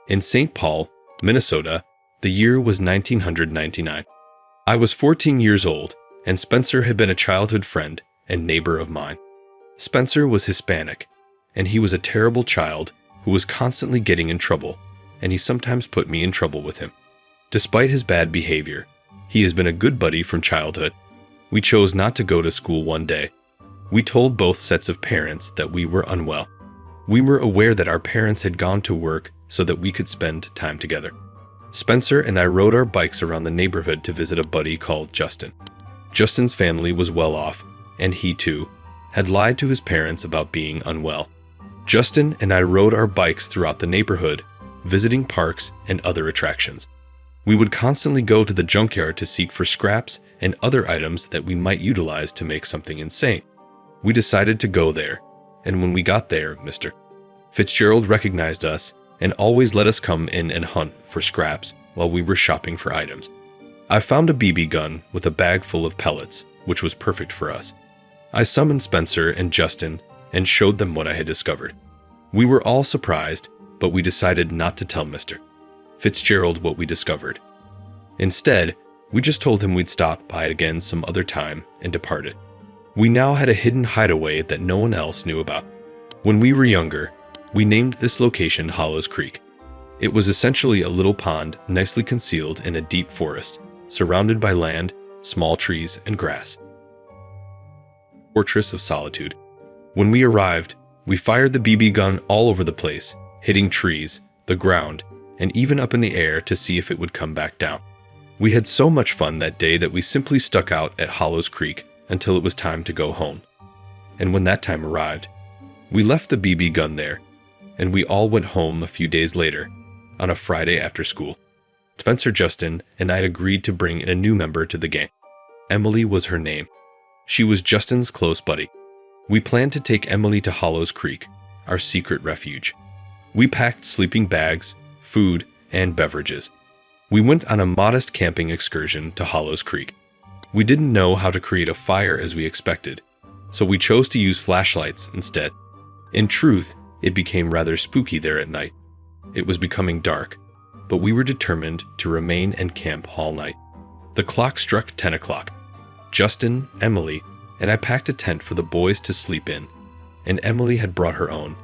In St. Paul, Minnesota, the year was 1999. I was 14 years old, and Spencer had been a childhood friend and neighbor of mine. Spencer was Hispanic, and he was a terrible child who was constantly getting in trouble, and he sometimes put me in trouble with him. Despite his bad behavior, he has been a good buddy from childhood. We chose not to go to school one day. We told both sets of parents that we were unwell. We were aware that our parents had gone to work so that we could spend time together. Spencer and I rode our bikes around the neighborhood to visit a buddy called Justin. Justin's family was well off, and he too had lied to his parents about being unwell. Justin and I rode our bikes throughout the neighborhood, visiting parks and other attractions. We would constantly go to the junkyard to seek for scraps and other items that we might utilize to make something insane. We decided to go there, and when we got there, Mr. Fitzgerald recognized us and always let us come in and hunt for scraps while we were shopping for items. I found a BB gun with a bag full of pellets, which was perfect for us. I summoned Spencer and Justin and showed them what I had discovered. We were all surprised, but we decided not to tell Mr. Fitzgerald what we discovered. Instead, we just told him we'd stop by it again some other time and departed. We now had a hidden hideaway that no one else knew about. When we were younger, we named this location Hollows Creek. It was essentially a little pond nicely concealed in a deep forest, surrounded by land, small trees, and grass. Fortress of Solitude. When we arrived, we fired the BB gun all over the place, hitting trees, the ground, and even up in the air to see if it would come back down. We had so much fun that day that we simply stuck out at Hollows Creek until it was time to go home. And when that time arrived, we left the BB gun there, and we all went home a few days later, on a Friday after school. Spencer, Justin, and I agreed to bring in a new member to the gang. Emily was her name. She was Justin's close buddy. We planned to take Emily to Hollows Creek, our secret refuge. We packed sleeping bags, food, and beverages. We went on a modest camping excursion to Hollows Creek. We didn't know how to create a fire as we expected, so we chose to use flashlights instead. In truth, it became rather spooky there at night. It was becoming dark, but we were determined to remain and camp all night. The clock struck 10 o'clock. Justin, Emily, and I packed a tent for the boys to sleep in, and Emily had brought her own.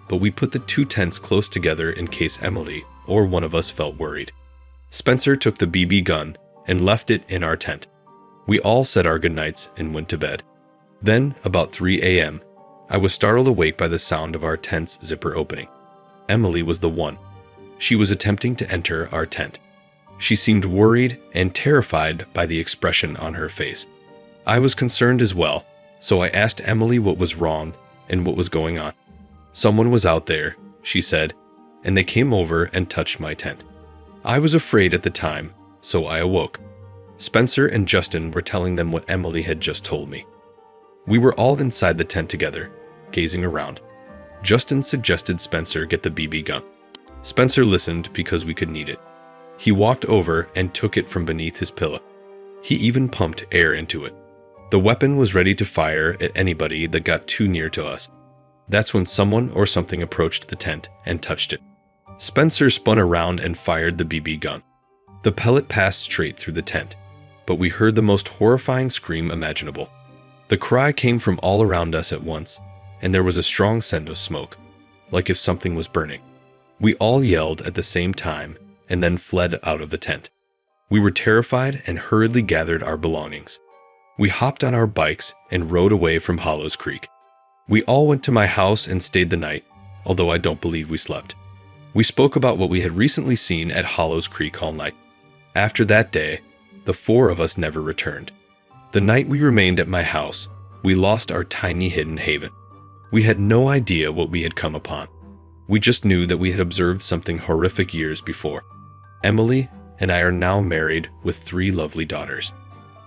But we put the two tents close together in case Emily or one of us felt worried. Spencer took the BB gun and left it in our tent. We all said our goodnights and went to bed. Then, about 3 a.m., I was startled awake by the sound of our tent's zipper opening. Emily was the one. She was attempting to enter our tent. She seemed worried and terrified by the expression on her face. I was concerned as well, so I asked Emily what was wrong and what was going on. Someone was out there, she said, and they came over and touched my tent. I was afraid at the time, so I awoke. Spencer and Justin were telling them what Emily had just told me. We were all inside the tent together, gazing around. Justin suggested Spencer get the BB gun. Spencer listened because we could need it. He walked over and took it from beneath his pillow. He even pumped air into it. The weapon was ready to fire at anybody that got too near to us. That's when someone or something approached the tent and touched it. Spencer spun around and fired the BB gun. The pellet passed straight through the tent, but we heard the most horrifying scream imaginable. The cry came from all around us at once, and there was a strong scent of smoke, like if something was burning. We all yelled at the same time and then fled out of the tent. We were terrified and hurriedly gathered our belongings. We hopped on our bikes and rode away from Hollows Creek. We all went to my house and stayed the night, although I don't believe we slept. We spoke about what we had recently seen at Hollows Creek all night. After that day, the four of us never returned. The night we remained at my house, we lost our tiny hidden haven. We had no idea what we had come upon. We just knew that we had observed something horrific years before. Emily and I are now married with 3 lovely daughters.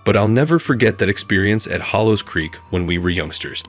But I'll never forget that experience at Hollows Creek when we were youngsters.